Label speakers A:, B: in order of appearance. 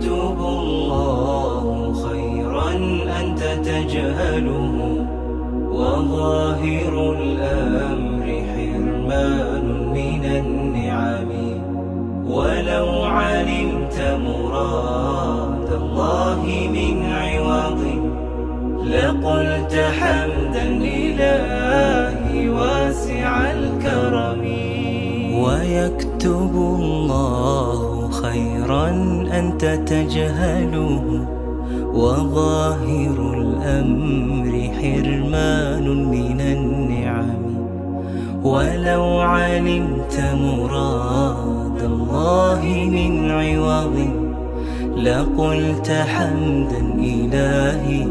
A: ويكتب الله خيرا أنت تجهله، وظاهر الأمر حرمان من النعم. ولو علمت مراد الله من عوض لقلت حمدا إلهي واسع الكرم. ويكتب الله خيرا أنت تجهله، وظاهر الأمر حرمان من النعم. ولو علمت مراد الله من عوض لقلت حمدا إلهي